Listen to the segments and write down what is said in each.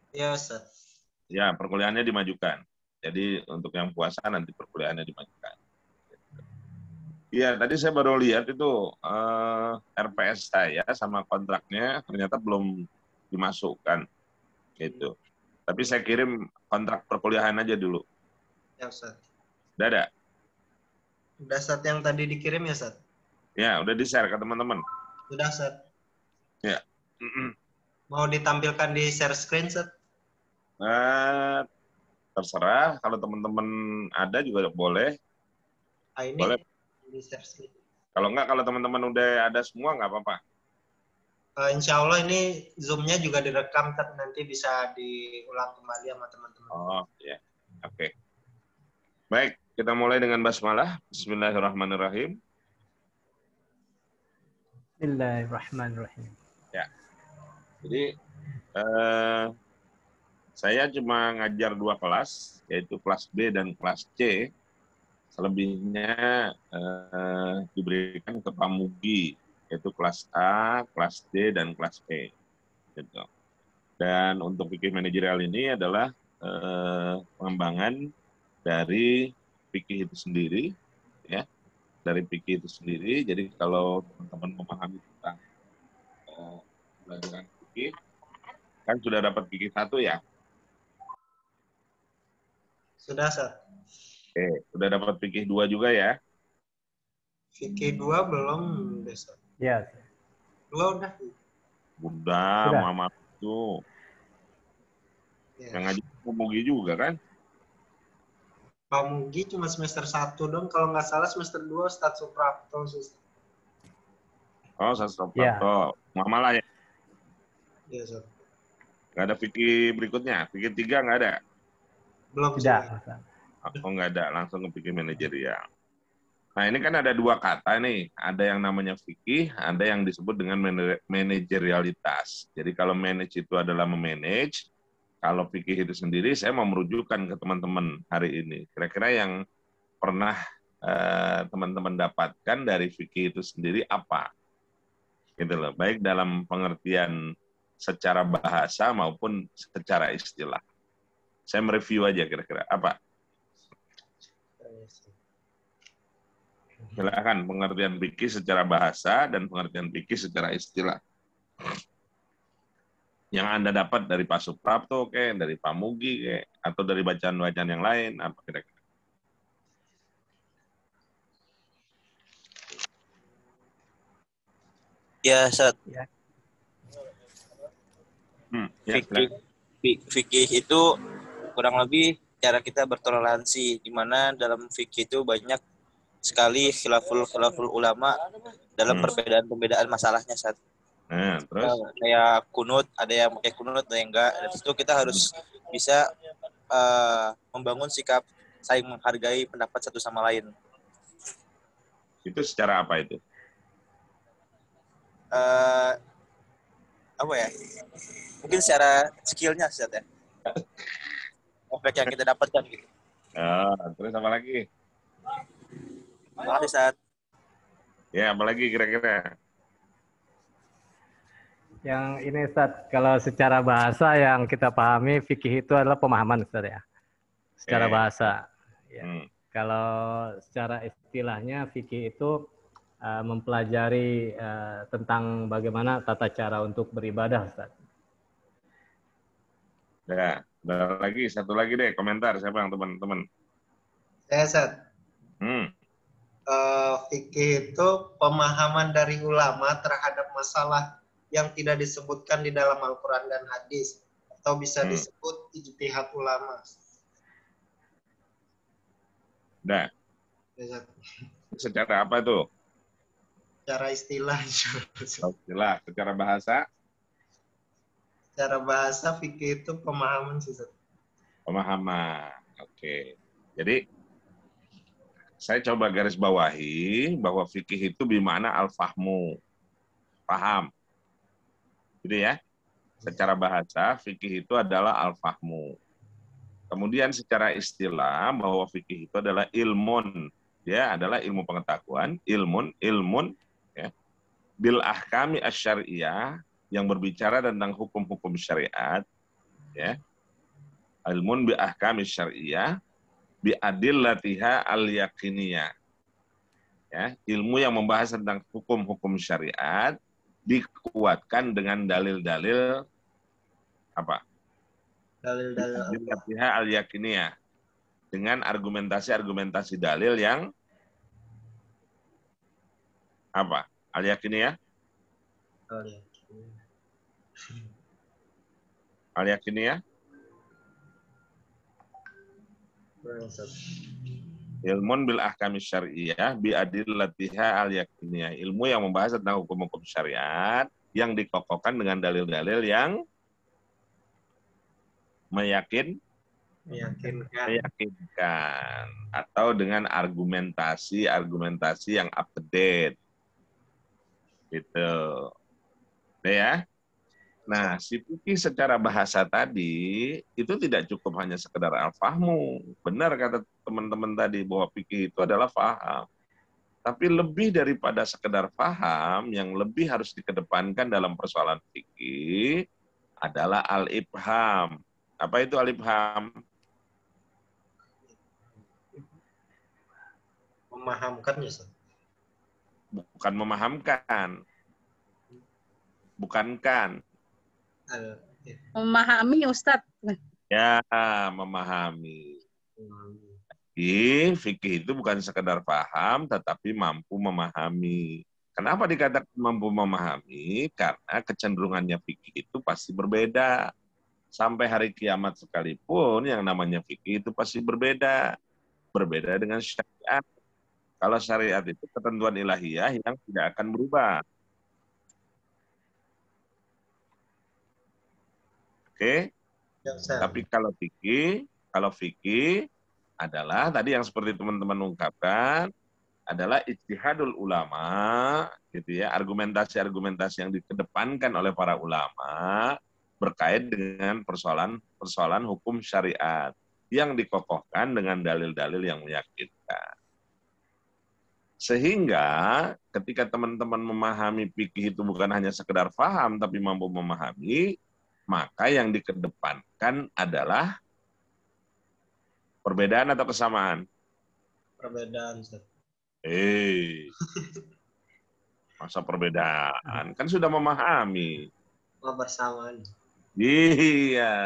Ya, Ustaz. Ya, perkuliahannya dimajukan. Jadi untuk yang puasa nanti perkuliahannya dimajukan. Iya, tadi saya baru lihat itu RPS saya sama kontraknya ternyata belum dimasukkan gitu. Tapi saya kirim kontrak perkuliahan aja dulu. Ya, Ustaz. Udah ada? Udah, Ustaz, yang tadi dikirim ya, Ustaz? Ya, udah di-share ke teman-teman. Sudah, Ustaz. Ya. Mau ditampilkan di share screen, Ustaz? Terserah, kalau teman-teman ada juga boleh. Ah, ini Boleh. di share screen. Kalau enggak, kalau teman-teman udah ada semua nggak apa-apa. Insya Allah ini Zoom-nya juga direkam, Ustaz. Nanti bisa diulang kembali sama teman-teman. Oh, ya. Oke. Baik, kita mulai dengan basmalah. Bismillahirrahmanirrahim. Bismillahirrahmanirrahim. Ya. Jadi saya cuma ngajar 2 kelas, yaitu kelas B dan kelas C. Selebihnya diberikan ke Pamugi, yaitu kelas A, kelas D, dan kelas E. Gitu. Dan untuk fikih manajerial ini adalah pengembangan dari fikih itu sendiri, ya, dari fikih itu sendiri. Jadi kalau teman-teman memahami tentang pelajaran fikih, kan sudah dapat fikih 1 ya. Sudah, Ustaz. Oke, sudah dapat fikih 2 juga ya. Fikih 2 belum, Ustaz. Ya. 2 udah. Bunda, Sudah. Muhammad itu. Ya. Yang ngaji Pamugi juga kan? Pamugi cuma semester 1 dong. Kalau nggak salah semester 2 Ustaz Suprapto, Ustaz. Oh, Sastra Prapto. Muamalah ya? Iya, Ustaz. Nggak ada fikih berikutnya? Fikih 3 nggak ada? Belum, Tidak. Ustaz. Oh, nggak ada. Langsung ke fikih manajerial. Nah, ini kan ada 2 kata nih. Ada yang namanya fikih, ada yang disebut dengan manajerialitas. Jadi kalau manage itu adalah memanage, kalau fikih itu sendiri, saya mau merujukkan ke teman-teman hari ini. Kira-kira yang pernah teman-teman dapatkan dari fikih itu sendiri apa? Gitu loh. Baik dalam pengertian secara bahasa maupun secara istilah. Saya mereview aja kira-kira apa. Silakan pengertian fikih secara bahasa dan pengertian fikih secara istilah. Yang Anda dapat dari Pak Suprapto, dari Pak Mugi, atau dari bacaan-bacaan yang lain, apa kira-kira? Ya, Ustaz. Ya. Fikih itu kurang lebih cara kita bertoleransi, di mana dalam fikih itu banyak sekali khilaful ulama dalam perbedaan masalahnya, Ustaz. Nah, terus? Kayak kunut, ada yang pakai kunut, ada yang enggak. Dan itu kita harus bisa membangun sikap saling menghargai pendapat satu sama lain. Itu secara apa itu? Apa ya? Mungkin secara skillnya, Ustaz, ya. Efek yang kita dapatkan gitu. Terus apa lagi? Terima kasih, Ustaz. Ya, apa lagi kira-kira? Yang ini Ustaz, kalau secara bahasa yang kita pahami fikih itu adalah pemahaman Ustaz ya. Secara bahasa. Ya. Kalau secara istilahnya fikih itu mempelajari tentang bagaimana tata cara untuk beribadah Ustaz. Ya, ada lagi, satu lagi deh komentar siapa yang teman-teman? Saya, Ustaz. Fikih itu pemahaman dari ulama terhadap masalah yang tidak disebutkan di dalam Al-Quran dan hadis, atau bisa disebut ijtihad ulama. Nah, secara apa tuh? Secara istilah. Istilah, secara bahasa? Secara bahasa fikih itu pemahaman sih. Pemahaman, oke. Jadi saya coba garis bawahi bahwa fikih itu bimana al-fahmu, paham. Gitu ya. Secara bahasa, fikih itu adalah al-fahmu. Kemudian secara istilah, bahwa fikih itu adalah ilmun. Dia adalah ilmu pengetahuan, ilmun, ya, bil ahkami asyariyah, yang berbicara tentang hukum-hukum syariat, Ya. Ilmun bi ahkami syariah bi adillatiha al-yaqiniyah. Ya, ilmu yang membahas tentang hukum-hukum syariat dikuatkan dengan dalil-dalil apa? Dalil-dalil Allah. Adillatiha al-yaqiniyah. Dengan argumentasi-argumentasi dalil yang apa? Al-yaqiniyah? Al-yaqiniyah? Ilmun bil ahkami syariah bi adillatiha al-yaqiniyah. Ilmu yang membahas tentang hukum-hukum syariat yang dikokohkan dengan dalil-dalil yang meyakinkan atau dengan argumentasi yang up to date. Gitu. Ya. Nah, si fikih secara bahasa tadi itu tidak cukup hanya sekedar al-fahmu. Benar kata teman-teman tadi bahwa fikih itu adalah faham. Tapi lebih daripada sekedar faham, yang lebih harus dikedepankan dalam persoalan fikih adalah al-ibham. Apa itu al-ibham? Memahamkan ya, Ustaz? Bukan memahamkan. Bukankan. Memahami, Ustadz. Ya, memahami. Fikih itu bukan sekedar paham, tetapi mampu memahami. Kenapa dikatakan mampu memahami? Karena kecenderungannya fikih itu pasti berbeda. Sampai hari kiamat sekalipun, yang namanya fikih itu pasti berbeda. Berbeda dengan syariat. Kalau syariat itu ketentuan ilahiyah yang tidak akan berubah. Oke, tapi kalau fikih adalah tadi yang seperti teman-teman ungkapkan adalah ijtihadul ulama, gitu ya, argumentasi-argumentasi yang dikedepankan oleh para ulama berkait dengan persoalan hukum syariat yang dikokohkan dengan dalil-dalil yang meyakinkan. Sehingga ketika teman-teman memahami fikih itu bukan hanya sekedar paham tapi mampu memahami, maka yang dikedepankan adalah perbedaan atau kesamaan? Perbedaan, Ustaz. Masa perbedaan? Kan sudah memahami. Bersamaan. Iya.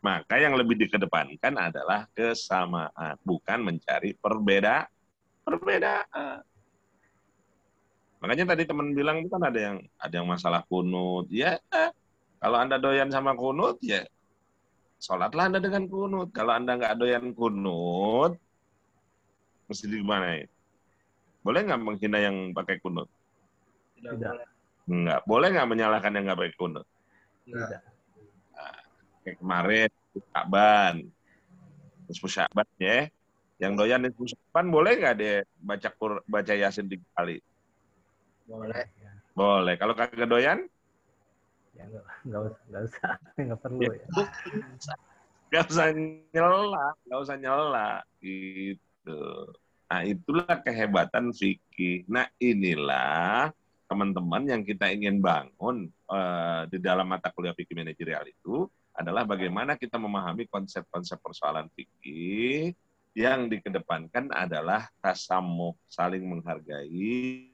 Maka yang lebih dikedepankan adalah kesamaan, bukan mencari perbedaan. Makanya tadi teman bilang itu kan ada yang masalah kunut. Ya, kalau Anda doyan sama kunut, ya sholatlah Anda dengan kunut. Kalau Anda nggak doyan kunut, mesti gimana ya? Boleh nggak menghina yang pakai kunut? Tidak. Nggak. Boleh nggak menyalahkan yang nggak pakai kunut? Tidak. Nah, kayak kemarin, Syaban ya. Yang doyan Syaban boleh nggak dia baca Yasin 3 kali? Boleh. Boleh. Kalau kagak doyan? Ya nggak usah, nggak perlu ya. Nggak usah nyela, gitu. Nah, itulah kehebatan fikih. Nah, inilah teman-teman yang kita ingin bangun di dalam mata kuliah fikih manajerial itu adalah bagaimana kita memahami konsep-konsep persoalan fikih yang dikedepankan adalah tasamuh, saling menghargai.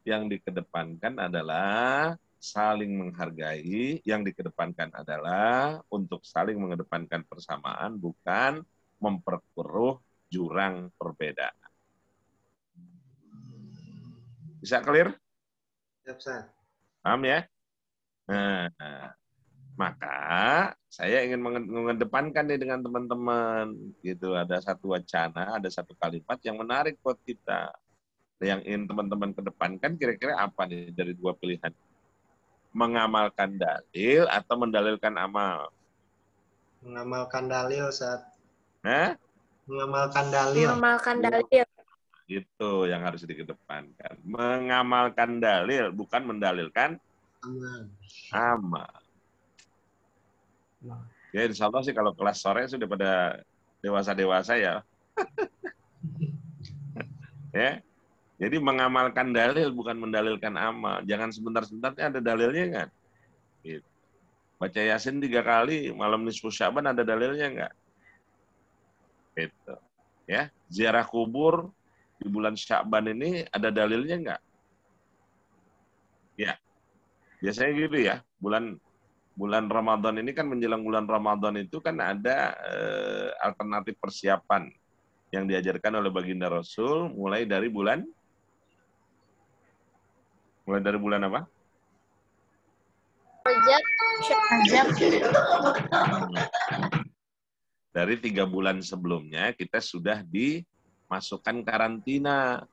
Yang dikedepankan adalah saling menghargai, yang dikedepankan adalah untuk saling mengedepankan persamaan, bukan memperkeruh jurang perbedaan. Bisa clear? Siap. Paham ya? Nah, maka saya ingin mengedepankan nih dengan teman-teman, gitu. Ada satu wacana, ada satu kalimat yang menarik buat kita. Yang ingin teman-teman kedepankan kira-kira apa nih dari dua pilihan? Mengamalkan dalil atau mendalilkan amal? Mengamalkan dalil, Ustaz. Mengamalkan dalil. Itu yang harus dikedepankan. Mengamalkan dalil, bukan mendalilkan amal. Ya, insya Allah sih kalau kelas sore sudah pada dewasa-dewasa ya. Ya. Jadi mengamalkan dalil bukan mendalilkan amal. Jangan sebentar-sebentarnya ada dalilnya kan. Gitu. Baca Yasin 3 kali malam nisfu Sya'ban ada dalilnya enggak? Gitu. Ya, ziarah kubur di bulan Sya'ban ini ada dalilnya enggak? Ya. Biasanya gitu ya. Bulan Ramadan ini kan menjelang bulan Ramadan itu kan ada alternatif persiapan yang diajarkan oleh baginda Rasul mulai dari bulan apa? Rajab. Dari 3 bulan sebelumnya kita sudah dimasukkan karantina,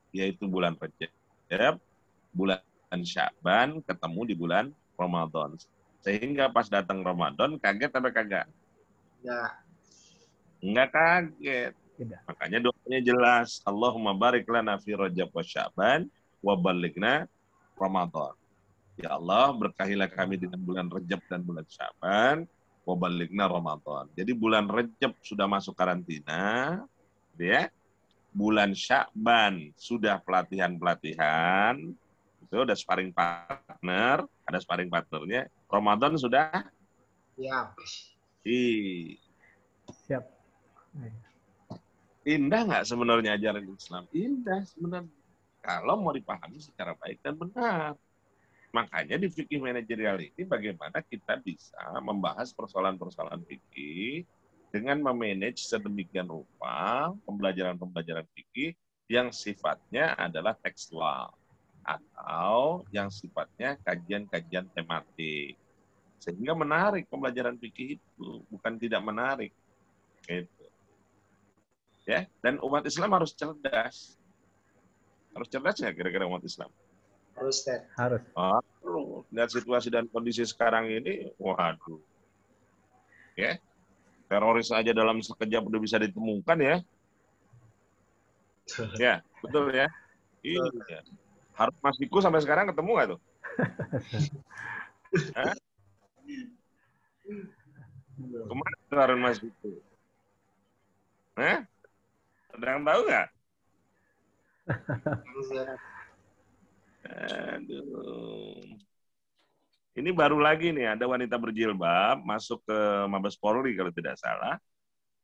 yaitu bulan Rajab, bulan Sya'ban, ketemu di bulan Ramadan. Sehingga pas datang Ramadan, kaget apa kagak? Ya. Enggak kaget. Tidak. Makanya doanya jelas. Allahumma barik lana fi Rajab wa Sya'ban wa balighna Ramadan. Ya Allah, berkahilah kami dengan bulan Rajab dan bulan Sya'ban wa balighna Ramadan. Jadi bulan Rajab sudah masuk karantina, ya. Bulan Sya'ban sudah pelatihan-pelatihan, itu udah sparring partner, ada sparring partnernya. Ramadan sudah? Ya. Siap. Indah nggak sebenarnya ajaran Islam? Indah sebenarnya. Kalau mau dipahami secara baik dan benar. Makanya di fikih manajerial ini bagaimana kita bisa membahas persoalan-persoalan fikih dengan memanage sedemikian rupa pembelajaran-pembelajaran fikih yang sifatnya adalah tekstual atau yang sifatnya kajian-kajian tematik. Sehingga menarik pembelajaran fikih itu, bukan tidak menarik. Gitu. Ya, dan umat Islam harus cerdas. Harus cerdas nggak kira-kira umat Islam? Harus, Ted. Harus. Lihat situasi dan kondisi sekarang ini, waduh. Ya, teroris aja dalam sekejap udah bisa ditemukan ya. Ya, betul ya. Iya. Harun Masiku sampai sekarang ketemu nggak tuh? Kemana tuh Harun Masiku? Ada yang tahu nggak? Aduh. Ini baru lagi nih, ada wanita berjilbab masuk ke Mabes Polri kalau tidak salah,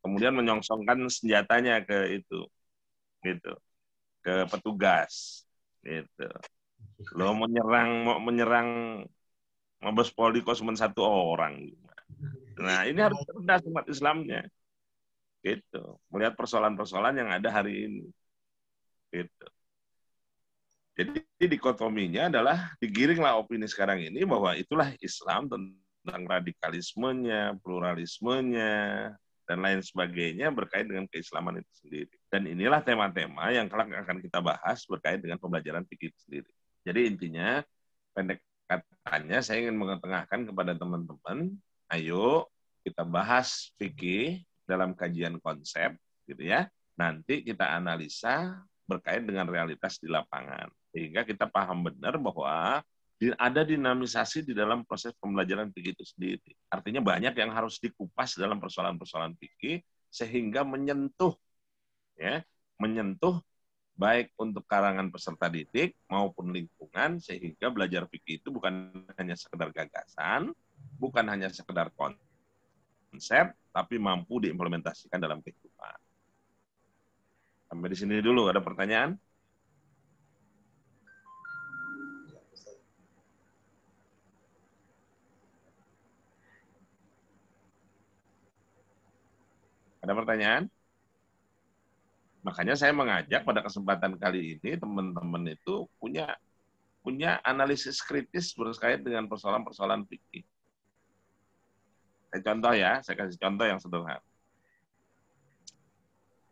kemudian menyongsongkan senjatanya ke itu, gitu, ke petugas, gitu. Lo mau menyerang Mabes Polri kok cuma 1 orang. Nah, ini harus cerdas umat Islamnya, gitu. Melihat persoalan-persoalan yang ada hari ini, gitu. Jadi dikotominya adalah digiringlah opini sekarang ini bahwa itulah Islam tentang radikalismenya, pluralismenya, dan lain sebagainya berkait dengan keislaman itu sendiri. Dan inilah tema-tema yang kelak akan kita bahas berkait dengan pembelajaran fikih itu sendiri. Jadi intinya, pendek katanya saya ingin mengetengahkan kepada teman-teman, ayo kita bahas fikih dalam kajian konsep, gitu ya. Nanti kita analisa berkait dengan realitas di lapangan. Sehingga kita paham benar bahwa ada dinamisasi di dalam proses pembelajaran fikih itu sendiri. Artinya banyak yang harus dikupas dalam persoalan-persoalan fikih sehingga menyentuh baik untuk kalangan peserta didik maupun lingkungan, sehingga belajar fikih itu bukan hanya sekedar gagasan, bukan hanya sekedar konsep, tapi mampu diimplementasikan dalam kehidupan. Sampai di sini dulu, ada pertanyaan? Ada pertanyaan? Makanya saya mengajak pada kesempatan kali ini teman-teman itu punya analisis kritis berkait dengan persoalan-persoalan fikih. Saya kasih contoh yang sederhana.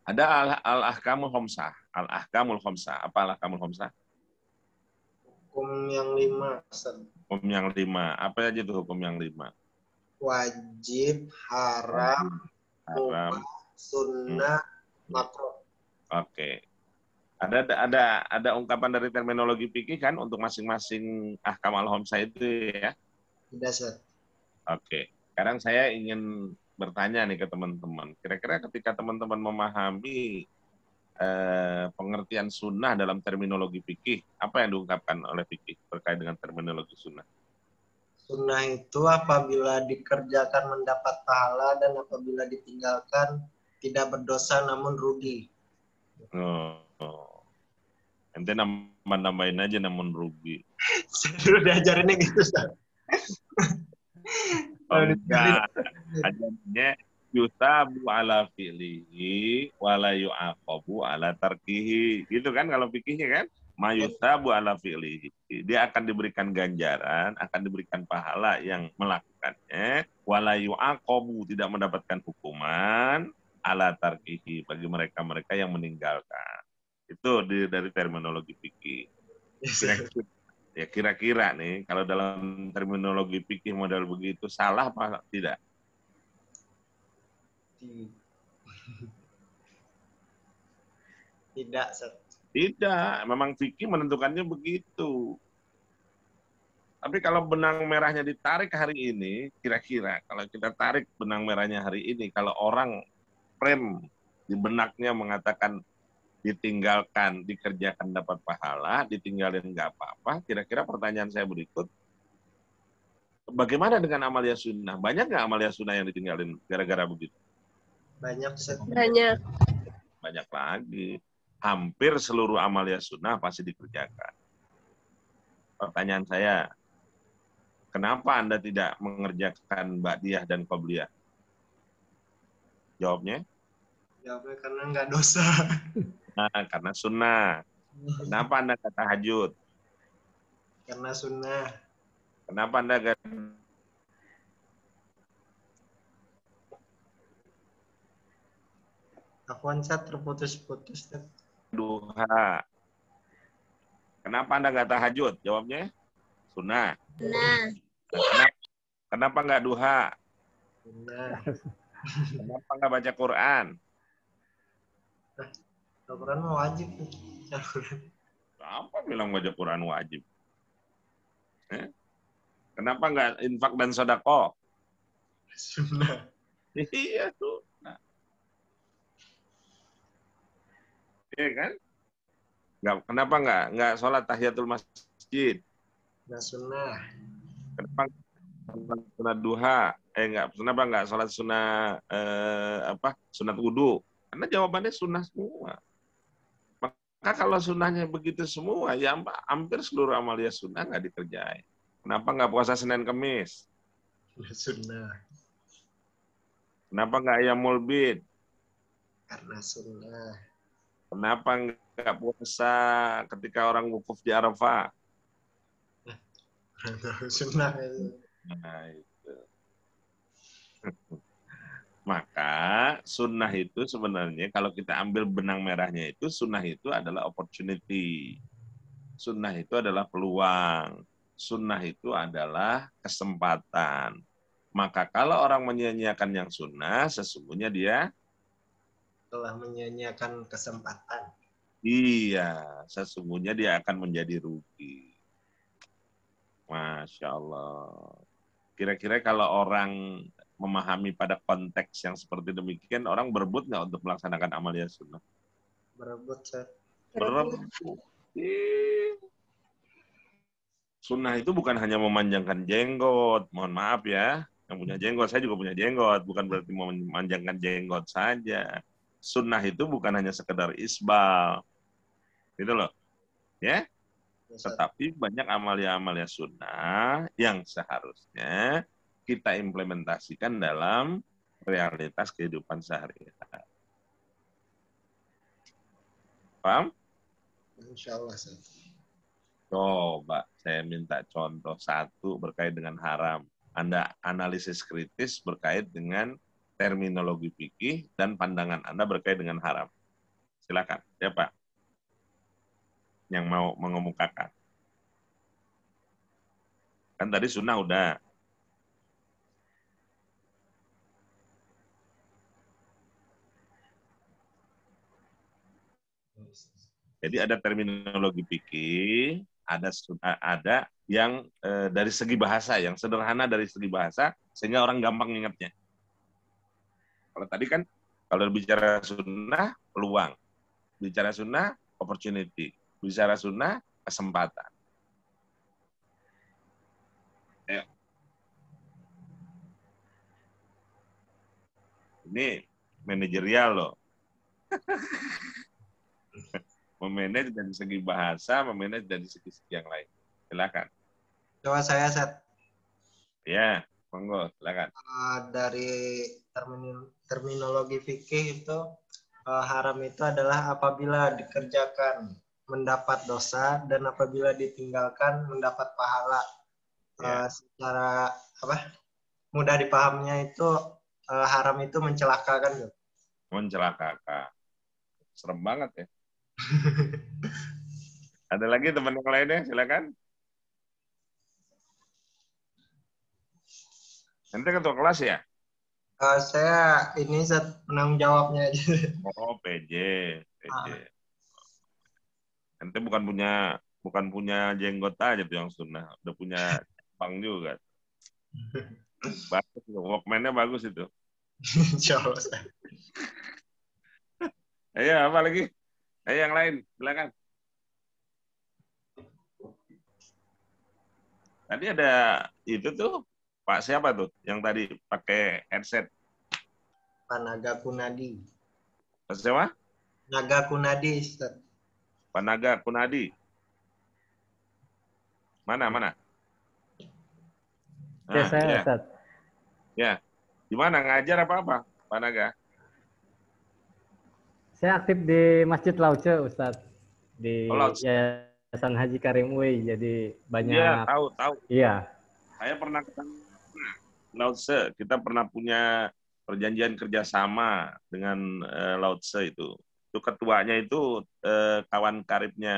Ada al-ahkamul khamsah. Al-ahkamul khamsah. Apa al-ahkamul khamsah? Hukum yang 5. Hukum yang 5. Apa aja itu hukum yang 5? Wajib, haram, mubah, sunnah, makruh. Oke. Ada ungkapan dari terminologi fikih kan untuk masing-masing ahkam al-khamsah itu ya? Tidak, Sir. Oke. Sekarang saya ingin bertanya nih ke teman-teman. Kira-kira ketika teman-teman memahami pengertian sunnah dalam terminologi fikih, apa yang diungkapkan oleh fikih terkait dengan terminologi sunnah? Sunnah itu apabila dikerjakan mendapat pahala dan apabila ditinggalkan tidak berdosa namun rugi. Oh. Nanti nambahin aja namun rugi. Saya dulu diajarinnya gitu, Ustaz. Oh, enggak. Ajarnya yusabu ala fi'lihi wala yu'aqabu ala tarkihi. Gitu kan kalau fikihnya kan? Mayusabu ala fi'lihi. Dia akan diberikan ganjaran, akan diberikan pahala yang melakukannya. Wala yu'aqabu, tidak mendapatkan hukuman ala tarkihi bagi mereka-mereka yang meninggalkan. Itu dari terminologi fikih. Kira-kira nih, kalau dalam terminologi fikih model begitu, salah apa tidak? Tidak, Ustaz. Tidak, memang fikih menentukannya begitu. Tapi kalau benang merahnya ditarik hari ini, kira-kira kalau kita tarik benang merahnya hari ini, kalau orang frame di benaknya mengatakan ditinggalkan, dikerjakan dapat pahala, ditinggalin nggak apa-apa, kira-kira pertanyaan saya berikut, bagaimana dengan amalia sunnah? Banyak nggak amalia sunnah yang ditinggalin gara-gara begitu? Banyak, Ustaz. Banyak. Banyak lagi. Hampir seluruh amalia sunnah pasti dikerjakan. Pertanyaan saya, kenapa Anda tidak mengerjakan ba'diyah dan qobliyah? Jawabnya? Jawabnya karena nggak dosa. Nah, karena sunnah. Kenapa Anda nggak tahajud? Karena sunnah. Kenapa Anda nggak Afwan, Ustaz, terputus-putus, Ustaz. duha? Kenapa Anda nggak tahajud? Jawabnya sunnah. Nah, Kenapa nggak duha? Sunnah. Kenapa nggak baca Quran? Al-Quran mah wajib. Apa bilang baca Quran wajib? Kenapa nggak infak dan sedekah? Sunnah. Iya tuh. Nah. Iya kan? Kenapa nggak sholat tahiyatul masjid? Nah, sunnah. Kenapa sunat duha? Kenapa nggak sholat sunat wudu? Karena jawabannya sunnah semua. Maka kalau sunnahnya begitu semua, ya hampir seluruh amalia sunnah nggak dikerjain. Kenapa nggak puasa Senin Kemis? Sunnah. Kenapa nggak ayamul bid? Karena sunnah. Kenapa nggak puasa ketika orang wukuf di Arafah? Sunnah. Nah, itu. Maka sunnah itu sebenarnya kalau kita ambil benang merahnya itu, sunnah itu adalah opportunity. Sunnah itu adalah peluang. Sunnah itu adalah kesempatan. Maka kalau orang menyia-nyiakan yang sunnah, sesungguhnya dia Telah menyia-nyiakan kesempatan. iya, sesungguhnya dia akan menjadi rugi. Masya Allah. Kira-kira kalau orang memahami pada konteks yang seperti demikian, orang berebut nggak untuk melaksanakan amalia sunnah? Berebut, Ustaz. Berebut. Sunnah itu bukan hanya memanjangkan jenggot. Mohon maaf ya, yang punya jenggot, saya juga punya jenggot. Bukan berarti memanjangkan jenggot saja. Sunnah itu bukan hanya sekedar isbal. Gitu loh. Ya. Tetapi banyak amalia-amalia sunnah yang seharusnya kita implementasikan dalam realitas kehidupan sehari-hari. Paham? Insya Allah. Coba saya minta contoh satu berkait dengan haram. Anda analisis kritis berkait dengan terminologi fikih dan pandangan Anda berkait dengan haram. Silakan. Siapa yang mau mengemukakan? Kan tadi sunnah udah. Jadi ada terminologi fikih, ada yang dari segi bahasa, yang sederhana dari segi bahasa, sehingga orang gampang ingatnya. Kalau tadi kan, kalau bicara sunnah, peluang. Bicara sunnah, opportunity. Bicara sunnah, kesempatan. Ini manajerial loh. Memanage dari segi bahasa, memanage dari segi yang lain. Silakan. Coba saya set. Ya, monggo, silakan. Dari terminologi fikih itu haram itu adalah apabila dikerjakan mendapat dosa dan apabila ditinggalkan mendapat pahala. Secara mudah dipahaminya itu haram itu mencelakakan. Mencelakakan. Serem banget ya. Ada lagi teman yang lainnya, silakan. Nanti ketua kelas ya? Saya ini penanggung jawabnya aja. Oh, PJ. Nanti bukan punya jenggot aja tuh yang sunnah, udah punya bang juga. Bagus, Walkman-nya bagus itu. Insya Allah. Ayo, apa lagi? Ayo yang lain, silakan. Tadi ada itu tuh, Pak siapa tuh yang tadi pakai headset? Pak Naga Kunadi. Pak siapa? Naga Kunadi, Ustaz. Pak Naga Kunadi. Mana? Ya, saya, Ustaz. Ya. Di mana ngajar apa, Pak Naga? Saya aktif di Masjid Lauce, Ustaz. Di Yayasan Haji Karim UI. Jadi banyak. Iya, tahu. Iya. Saya pernah ketemu Lauce. Kita pernah punya perjanjian kerjasama dengan Lauce itu. Itu ketuanya itu kawan karibnya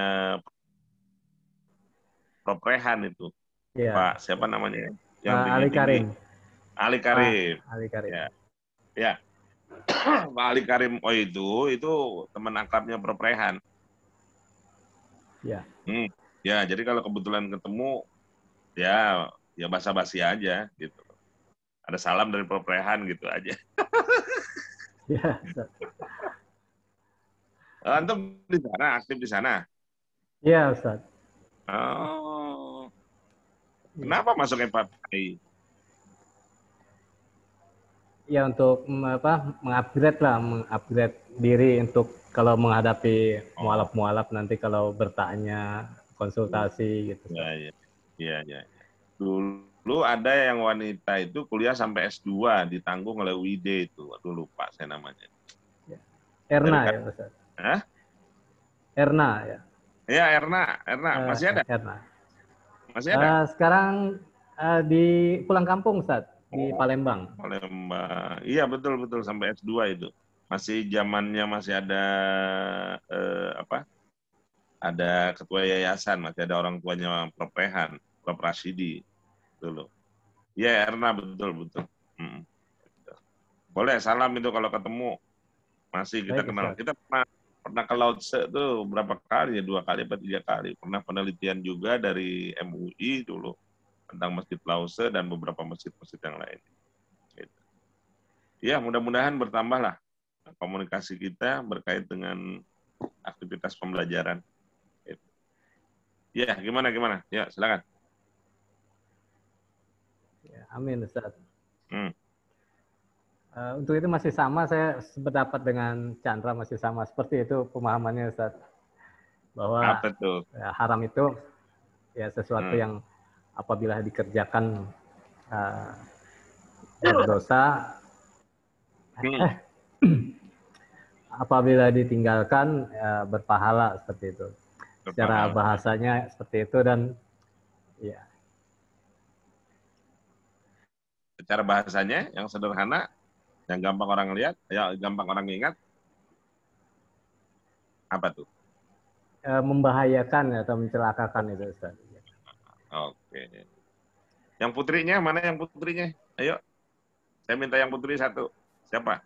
Prof. Rehan itu. Iya. Pak, siapa namanya? Yang Ali Karim. Ali Karim. Ali Karim. Ya. Pak Ali Karim itu teman akrabnya Prof. Rehan. Ya. Ya, jadi kalau kebetulan ketemu ya basa-basi aja gitu. Ada salam dari Prof. Rehan gitu aja. Ya. Antum di sana, aktif di sana? Iya, Ustaz. Oh. Kenapa masuk FPI? Ya untuk mengupgrade diri untuk kalau menghadapi mualaf-mualaf nanti kalau bertanya, konsultasi gitu. Iya. Dulu ada yang wanita itu kuliah sampai S2 ditanggung oleh UID itu. Aduh lupa saya namanya. Erna ya, Ustaz. Hah? Erna ya. Iya, Erna. Masih ada? Erna. Masih ada? Sekarang di pulang kampung, Ustaz. Di Palembang. Palembang. Iya, betul sampai S2 itu. Masih zamannya masih ada ada ketua yayasan, masih ada orang tuanya Prof. Rehan, Prof. Rashidi dulu. Iya, Erna betul. Boleh salam itu kalau ketemu. Masih kita Baik, kenal. Ustaz. Kita pernah ke Lauce tuh berapa kali ya? 2 kali atau 3 kali. Pernah penelitian juga dari MUI dulu tentang Masjid Lauce dan beberapa masjid-masjid yang lain. Gitu. Ya, mudah-mudahan bertambahlah komunikasi kita berkait dengan aktivitas pembelajaran. Gitu. Ya, gimana? Ya, silakan. Ya, amin, Ustaz. Untuk itu masih sama, saya sependapat dengan Chandra, masih sama. Seperti itu pemahamannya, Ustaz. Bahwa haram itu ya sesuatu yang apabila dikerjakan berdosa, apabila ditinggalkan berpahala, seperti itu. Secara bahasanya seperti itu dan ya. Secara bahasanya yang sederhana, yang gampang orang lihat, ya gampang orang ingat, apa tuh? Membahayakan atau mencelakakan itu, Ustaz. Oke. Yang putrinya, mana yang putrinya? Ayo, saya minta yang putri satu. Siapa?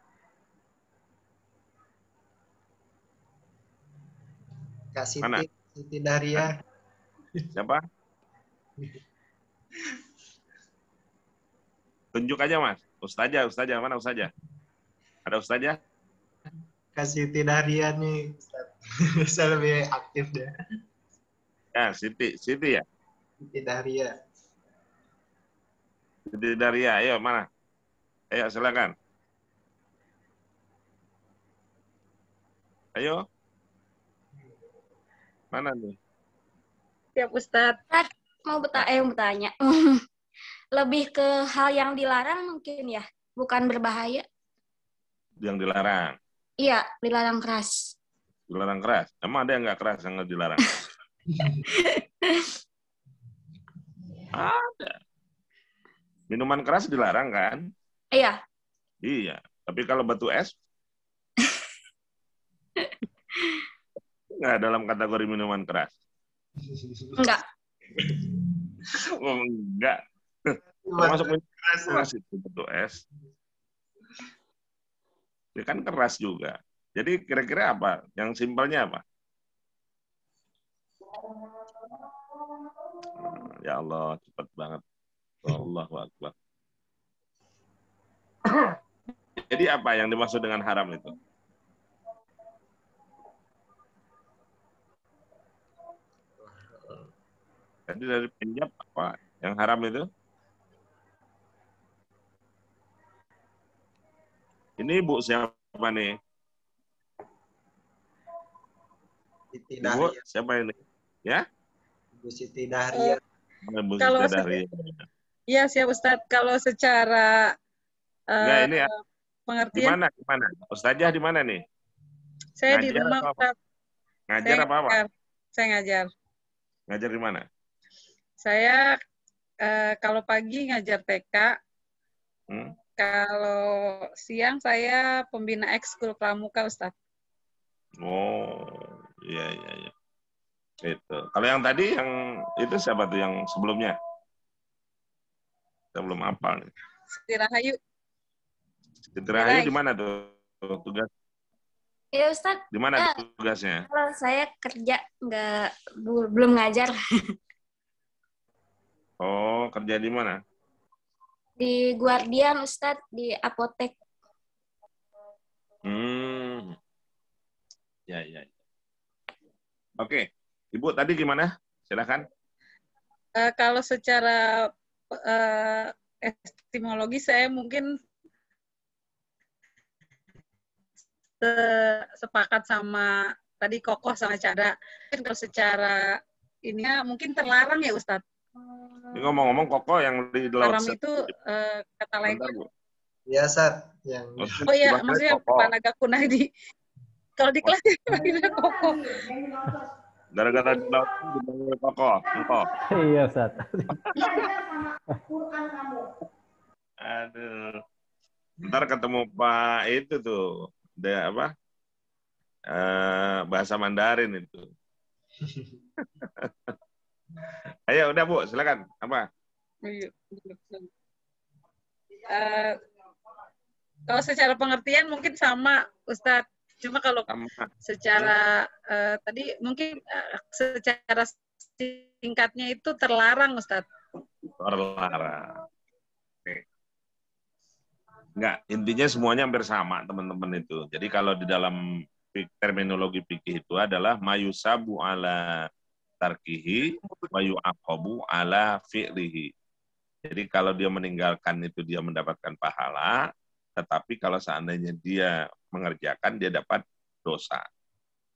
Kak Siti Daria. Siapa? Tunjuk aja, Mas. Ustazah, mana Ustazah? Ada Ustazah? Kak Siti Daria nih. Saya lebih aktif deh. Ya, Siti ya? Siti Daria. Siti Daria, ayo mana? Ayo silakan. Ayo. Mana nih? Siap Ustadz. Mau bertanya. Lebih ke hal yang dilarang mungkin ya, bukan berbahaya. Yang dilarang. Iya, dilarang keras. Dilarang keras. Emang ada yang nggak keras yang nggak dilarang? Ada. Minuman keras dilarang kan? Iya. Iya. Tapi kalau batu es nggak dalam kategori minuman keras. Enggak. Oh, enggak. Termasuk minuman keras itu batu es. Dia kan keras juga. Jadi kira-kira apa? Yang simpelnya apa? Ya Allah, cepat banget. Allahu Akbar. Jadi apa yang dimaksud dengan haram itu? Tadi dari Punjab apa? Yang haram itu? Ini Ibu siapa nih? Siti Ibu Dahria. siapa ini? Ya? Ibu Siti Dahria. Ibu Kalau Siti Dahria. Iya siap Ustadz. Kalau secara Enggak, ini pengertian, di mana? Ustazah di mana nih? saya di Ngajar rumah atau apa? Ustadz. Ngajar apa? Saya ngajar. Ngajar di mana? Saya kalau pagi ngajar TK. Kalau siang saya pembina ekskul pramuka Ustadz. Oh, iya. Itu. Kalau yang tadi yang itu siapa tuh yang sebelumnya? Saya belum hafal nih. Siti Rahayu. Siti Rahayu di mana tuh tugas? Iya Ustadz. Di mana tugasnya? Kalau saya kerja belum ngajar. Oh, kerja di mana? Di Guardian Ustadz, di apotek. Ya. Oke. Ibu tadi gimana? Silakan. Kalau secara epistemologi saya mungkin sepakat sama tadi Kokoh sama Cada. Kalau secara ini mungkin terlarang ya Ustadz. Ini ngomong-ngomong Kokoh yang di laut. Haram itu kata lainnya. Iya, Sat. Oh iya, maksudnya Pak Naga Kunadi. Kalau di kelas dipanggilnya Kokoh. Gara-gara di laut dipanggil Kokoh. Iya, Sat. Aduh. Ntar ketemu Pak itu tuh. Dia apa? Bahasa Mandarin itu. Ayo, udah Bu, silakan. Apa? Kalau secara pengertian mungkin sama, Ustadz. Cuma kalau secara tadi mungkin secara singkatnya itu terlarang, Ustadz. Terlarang. Oke. Enggak, intinya semuanya hampir sama, teman-teman itu. Jadi kalau di dalam terminologi fikih itu adalah mayusabu ala tarkihi wa yu'aqabu ala fi'lihi. Jadi kalau dia meninggalkan itu dia mendapatkan pahala, tetapi kalau seandainya dia mengerjakan dia dapat dosa.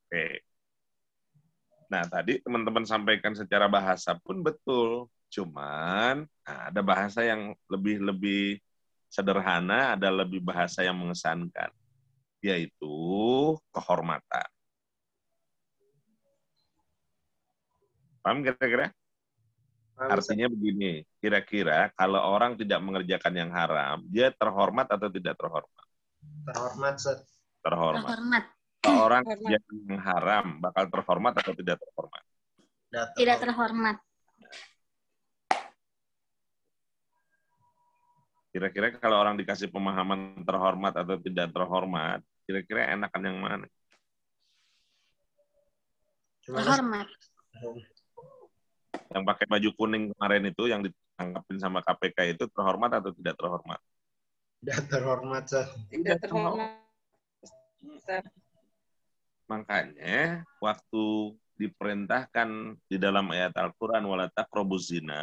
Oke. Nah, tadi teman-teman sampaikan secara bahasa pun betul. Cuman ada bahasa yang lebih sederhana, ada lebih bahasa yang mengesankan, yaitu kehormatan. Paham kira-kira? Artinya begini, kira-kira kalau orang tidak mengerjakan yang haram, dia terhormat atau tidak terhormat? Terhormat, Sat. Terhormat. Orang yang haram bakal terhormat atau tidak terhormat? Tidak terhormat. Kira-kira kalau orang dikasih pemahaman terhormat atau tidak terhormat, kira-kira enakan yang mana? Terhormat. Yang pakai baju kuning kemarin itu, yang ditangkapin sama KPK itu terhormat atau tidak terhormat? Tidak terhormat, Sat. Tidak terhormat. Makanya waktu diperintahkan di dalam ayat Al-Quran wala taqrabuz zina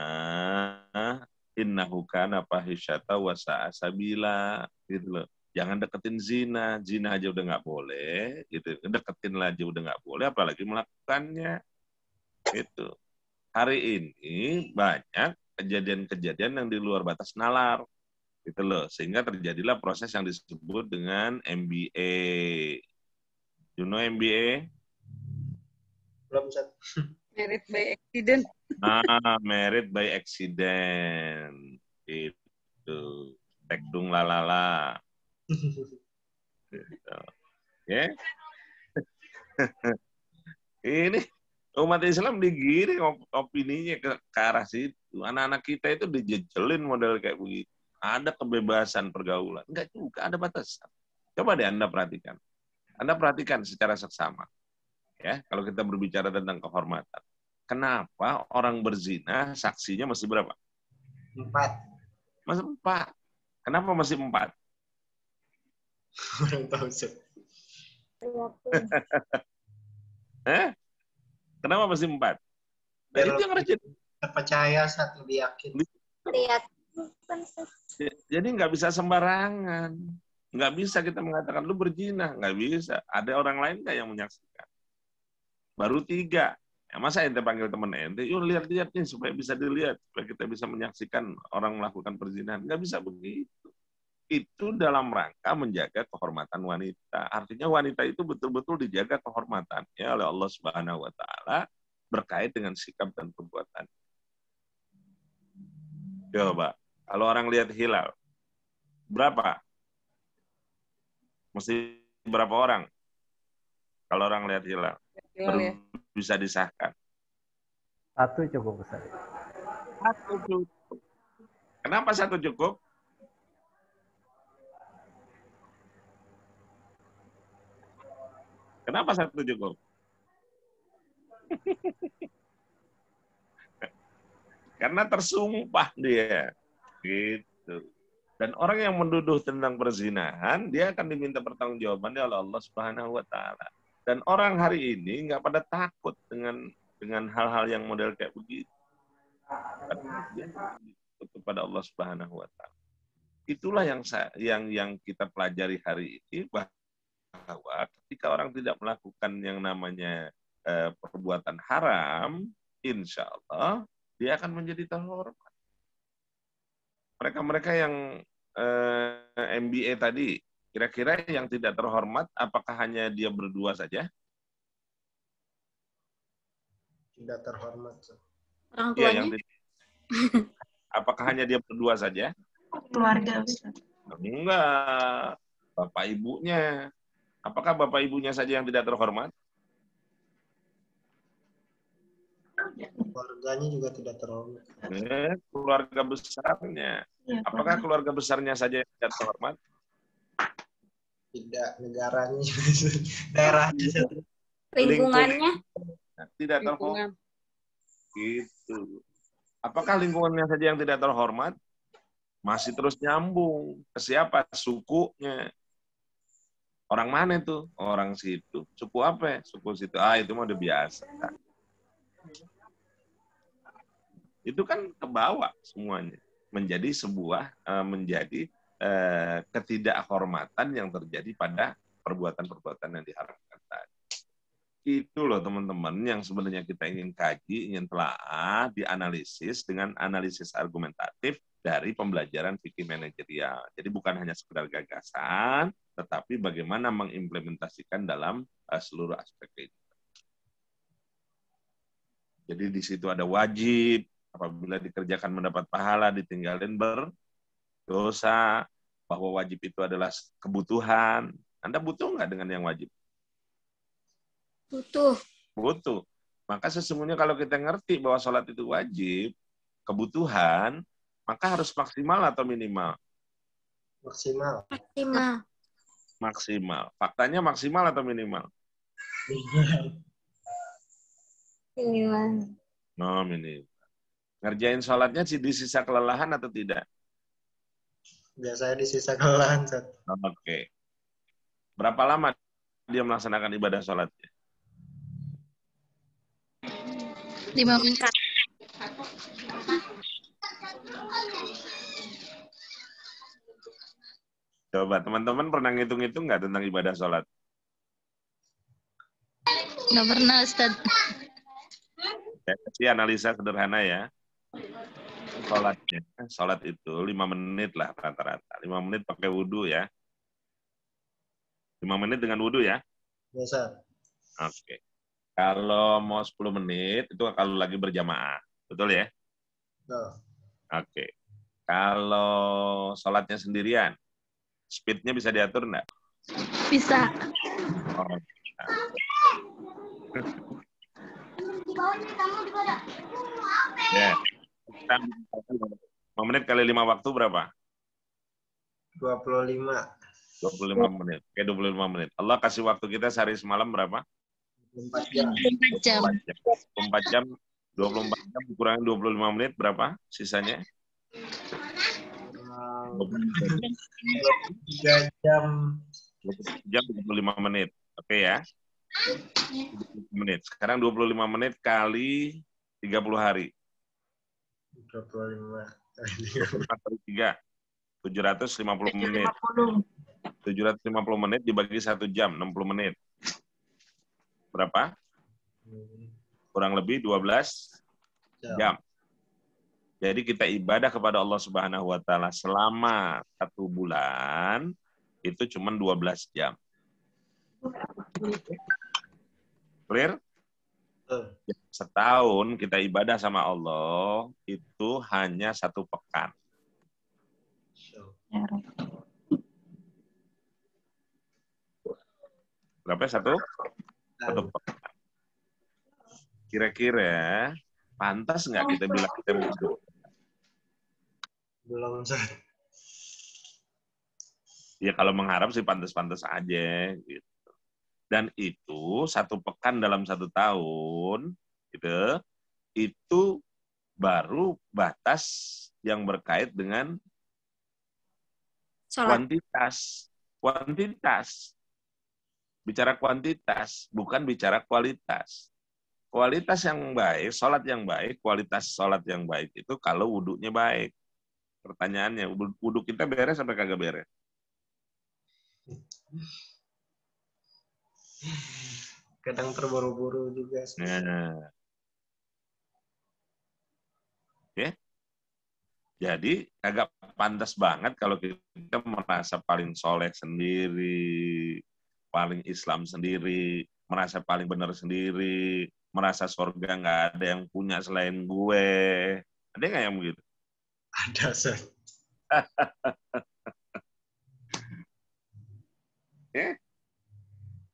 innahu kana fahisyata wa sa'a sabila, gitu loh. Jangan deketin zina. Zina aja udah nggak boleh, gitu. Deketin aja udah nggak boleh, apalagi melakukannya. Itu. Hari ini banyak kejadian-kejadian yang di luar batas nalar, gitu loh. Sehingga terjadilah proses yang disebut dengan MBA. You know MBA? Belum, Ustaz. Married by accident. Married by accident. Itu. Tekdung lalala. Gitu. Ya. Ini umat Islam digiring opininya ke arah situ. Anak-anak kita itu dijejelin model kayak begitu. Ada kebebasan pergaulan. Enggak juga, ada batasan. Coba deh Anda perhatikan. Anda perhatikan secara seksama. Ya, kalau kita berbicara tentang kehormatan. Kenapa orang berzina saksinya masih berapa? 4. Masih 4. Kenapa masih 4? Kurang tahu, Ustaz. Kenapa masih 4? Nah, itu yang harus jadi terpercaya, Ustaz, lebih yakin. Lihat. Jadi nggak bisa sembarangan. Nggak bisa kita mengatakan lu berzina. Nggak bisa. Ada orang lain nggak yang menyaksikan? Baru 3. Ya, masa ente panggil teman ente, yuk lihat-lihat nih supaya bisa dilihat. Supaya kita bisa menyaksikan orang melakukan perzinahan. Nggak bisa begitu. Itu dalam rangka menjaga kehormatan wanita. Artinya wanita itu betul-betul dijaga kehormatannya oleh Allah Subhanahu wa Ta'ala berkait dengan sikap dan perbuatan. Coba, kalau orang lihat hilal, berapa? Mesti berapa orang? Kalau orang lihat hilal, baru bisa disahkan. 1 cukup, Ustaz. 1 cukup. Kenapa 1 cukup? Kenapa 1 cukup? Karena tersumpah dia. Gitu. Dan orang yang menduduh tentang perzinahan, dia akan diminta pertanggungjawabannya oleh Allah Subhanahu wa Ta'ala. Dan orang hari ini nggak pada takut dengan hal-hal yang model kayak begitu. Karena dia takut kepada Allah Subhanahu wa Ta'ala. Itulah yang kita pelajari hari ini, bahwa ketika orang tidak melakukan yang namanya perbuatan haram, insya Allah dia akan menjadi terhormat. Mereka-mereka yang MBA tadi, kira-kira yang tidak terhormat, apakah hanya dia berdua saja? Tidak terhormat. Orang Iya, tuanya? Apakah hanya dia berdua saja? Keluarga, Ustaz. Enggak. Bapak ibunya. Apakah bapak ibunya saja yang tidak terhormat? Keluarganya juga tidak terhormat. Keluarga besarnya. Ya, apakah keluarga besarnya saja yang tidak terhormat? Tidak, negaranya, daerahnya. Lingkungannya? Tidak terhormat. Gitu. Apakah lingkungannya saja yang tidak terhormat? Masih terus nyambung. Ke siapa? Sukunya. Orang mana itu? Orang situ. Suku apa? Suku situ. Itu mah udah biasa. Itu kan ke bawah semuanya. Menjadi sebuah, ketidakhormatan yang terjadi pada perbuatan-perbuatan yang diharapkan tadi. Itu loh teman-teman yang sebenarnya kita ingin kaji, ingin telaah, dianalisis dengan analisis argumentatif dari pembelajaran fikih manajerial. Jadi bukan hanya sekedar gagasan, tetapi bagaimana mengimplementasikan dalam seluruh aspek kehidupan. Jadi di situ ada wajib, apabila dikerjakan mendapat pahala, ditinggalin berdosa, bahwa wajib itu adalah kebutuhan. Anda butuh nggak dengan yang wajib? Butuh. Butuh. Maka sesungguhnya kalau kita ngerti bahwa sholat itu wajib, kebutuhan, maka harus maksimal atau minimal? Maksimal. Maksimal. Maksimal. Faktanya maksimal atau minimal? Minimal. No, minimal. Ngerjain sholatnya di sisa kelelahan atau tidak? Biasanya di sisa kelelahan. Oke. Berapa lama dia melaksanakan ibadah sholatnya? 5 menit. Coba teman-teman pernah ngitung-ngitung nggak tentang ibadah sholat? Nggak pernah, Ustaz. Saya kasih analisa sederhana ya. Sholat itu 5 menit lah rata-rata. 5 menit pakai wudhu ya. 5 menit dengan wudhu ya. Biasa. Oke. Kalau mau 10 menit, itu kalau lagi berjamaah. Betul ya? Betul. Oke. Kalau sholatnya sendirian, speednya bisa diatur enggak? Bisa. Oh, bisa. 5 menit kali 5 waktu berapa? 25. 25 menit. Oke, 25 menit. Allah kasih waktu kita sehari semalam berapa? 24 jam. 24 jam. 24 jam. 24 jam dikurangi 25 menit berapa sisanya? 3 jam. 24 jam 25 menit. Oke ya. 25 menit. Sekarang 25 menit kali 30 hari. 25 kali 3. 750 menit. 750 menit dibagi 1 jam, 60 menit. Berapa? Kurang lebih 12 jam. Jadi kita ibadah kepada Allah Subhanahu wa taala selama 1 bulan itu cuma 12 jam. Clear? Setahun kita ibadah sama Allah itu hanya 1 pekan. Berapa 1 pekan? Kira-kira pantas nggak kita bilang kita bodoh? Belum, Ustaz. Ya kalau mengharap sih pantas-pantas aja gitu. Dan itu 1 pekan dalam 1 tahun gitu, itu baru batas yang berkait dengan kuantitas. Kuantitas. Bicara kuantitas, bukan bicara kualitas. Kualitas yang baik, sholat yang baik, kualitas sholat yang baik itu kalau wudhunya baik. Pertanyaannya, wudhu kita beres sampai kagak beres? Kadang terburu-buru juga. Nah. Oke. Jadi agak pantas banget kalau kita merasa paling soleh sendiri, paling Islam sendiri, merasa paling benar sendiri, merasa surga nggak ada yang punya selain gue. Ada nggak yang begitu? Ada, Ustaz.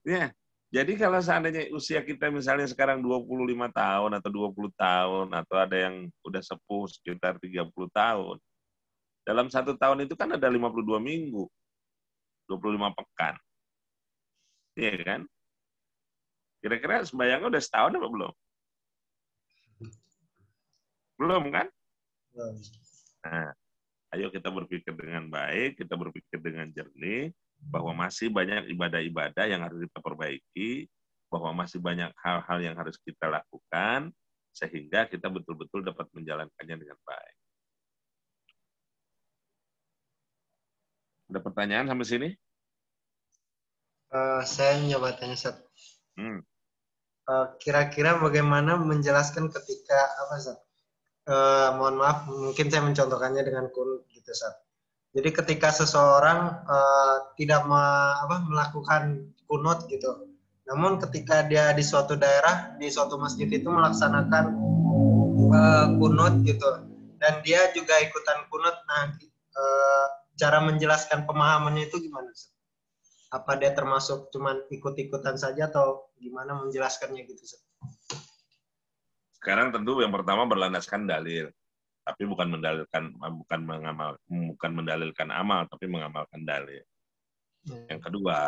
Ya. Jadi kalau seandainya usia kita misalnya sekarang 25 tahun atau 20 tahun atau ada yang udah sepuh sekitar 30 tahun. Dalam 1 tahun itu kan ada 52 minggu. 25 pekan. Iya kan? Kira-kira sembahyangnya udah setahun apa belum? Belum kan? Nah, ayo kita berpikir dengan baik, kita berpikir dengan jernih, bahwa masih banyak ibadah-ibadah yang harus kita perbaiki, bahwa masih banyak hal-hal yang harus kita lakukan, sehingga kita betul-betul dapat menjalankannya dengan baik. Ada pertanyaan sampai sini? Saya nyoba tanya, Ustaz. Kira-kira bagaimana menjelaskan ketika, Ustaz? Mohon maaf, mungkin saya mencontohkannya dengan kunut gitu, Ustaz. Jadi ketika seseorang tidak melakukan kunut gitu, namun ketika dia di suatu daerah, di suatu masjid itu melaksanakan kunut gitu, dan dia juga ikutan kunut, nah cara menjelaskan pemahamannya itu gimana, Ustaz? Apa dia termasuk cuman ikut-ikutan saja atau gimana menjelaskannya gitu, Ustaz? Sekarang tentu yang pertama berlandaskan dalil. Tapi bukan mendalilkan amal, tapi mengamalkan dalil. Yang kedua,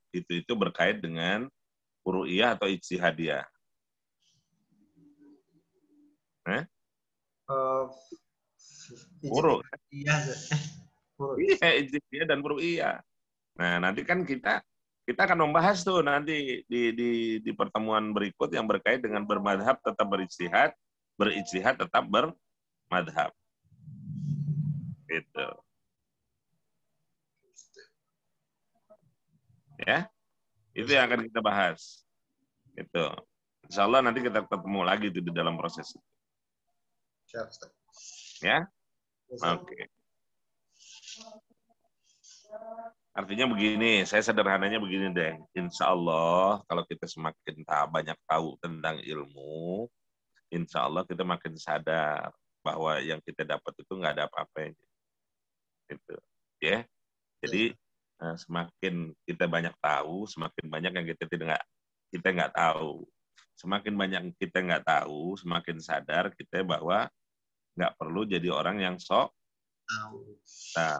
itu berkait dengan furu'iyah atau ijtihadiyah. Furu'. Iya, ijtihadiyah dan furu'iyah. Nah, nanti kan kita akan membahas tuh nanti di pertemuan berikut yang berkait dengan bermadhab tetap berijtihad, berijtihad tetap bermadhab. Gitu. Itu yang akan kita bahas. Itu. Insya Allah nanti kita ketemu lagi di dalam proses itu. Siap, Ustaz. Ya? Oke. Artinya begini, saya sederhananya begini deh. Insya Allah kalau kita semakin banyak tahu tentang ilmu, insya Allah kita makin sadar bahwa yang kita dapat itu nggak ada apa-apanya. Gitu. Ya. Jadi semakin kita banyak tahu, semakin banyak yang kita nggak tahu. Semakin banyak kita nggak tahu, semakin sadar kita bahwa nggak perlu jadi orang yang sok tahu. Nah,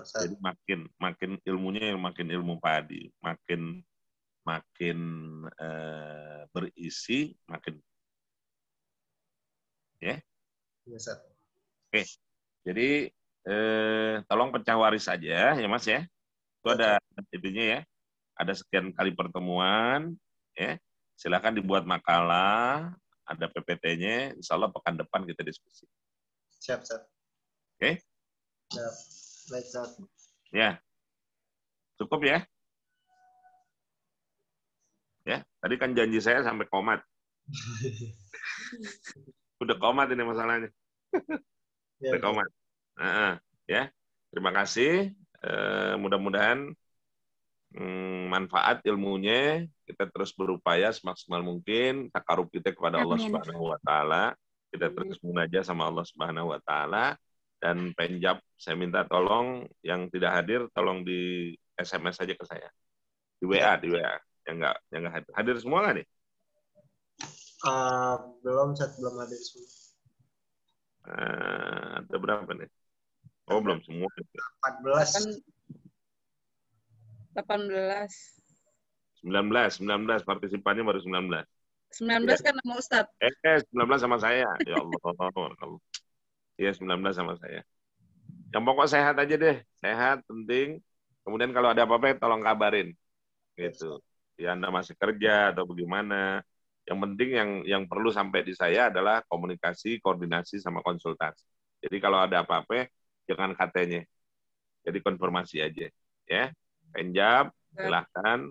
jadi makin ilmunya yang makin ilmu padi, makin berisi, makin ya. Yes, oke. Jadi tolong pecah waris aja ya Mas ya. Itu ada intinya ya. Ada sekian kali pertemuan ya. Silakan dibuat makalah, ada PPT-nya, insya Allah pekan depan kita diskusi. Siap, Ustaz. Oke? Siap. Baik, Ustaz. Ya. Cukup ya? Ya, tadi kan janji saya sampai komat. Udah komat ini masalahnya. Udah komat. Ya. Terima kasih. Mudah-mudahan manfaat ilmunya, kita terus berupaya semaksimal mungkin takarub kita kepada Allah Subhanahu wa taala, kita terus munajat sama Allah Subhanahu wa taala. Dan penjab saya minta tolong yang tidak hadir tolong di SMS saja ke saya, di WA yang enggak hadir semua nggak nih? Belum hadir semua. Ada berapa nih? Oh, belum semua. 14. 19 partisipannya baru 19. 19 kan sama Ustadz. 19 sama saya. Ya Allah. Iya, 19 sama saya. Yang pokok sehat aja deh. Sehat, penting. Kemudian kalau ada apa-apa tolong kabarin. Gitu. Ya Anda masih kerja atau bagaimana. Yang penting yang perlu sampai di saya adalah komunikasi, koordinasi, sama konsultasi. Jadi kalau ada apa-apa, jangan katanya. Jadi konfirmasi aja. Ya. Penjab, silahkan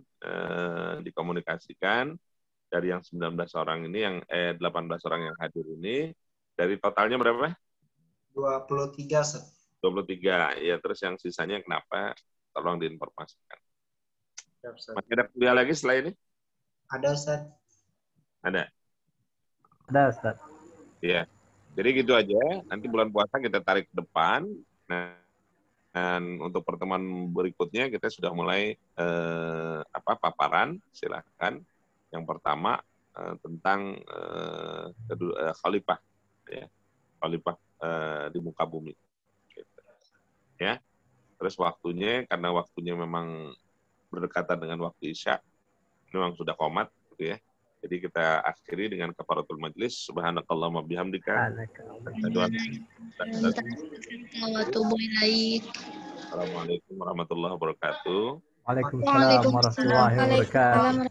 dikomunikasikan. Dari yang 19 orang ini, yang 18 orang yang hadir ini, dari totalnya berapa? 23, Ustaz. 23. Ya, terus yang sisanya kenapa? Tolong diinformasikan. Siap, Ustaz. Masih ada kuliah lagi setelah ini? Ada, Ustaz. Ada? Ada, Ustaz. Iya. Jadi gitu aja. Nanti bulan puasa kita tarik ke depan. Nah, dan untuk pertemuan berikutnya kita sudah mulai paparan. Silahkan. Yang pertama tentang khalifah, ya, khalifah di muka bumi. Gitu. Ya. Terus waktunya, karena waktunya memang berdekatan dengan waktu Isya, memang sudah qomat, gitu ya. Jadi kita akhiri dengan kafaratul majlis. Subhanakallahumma bihamdika. Assalamualaikum warahmatullahi wabarakatuh. Waalaikumsalam warahmatullahi wabarakatuh.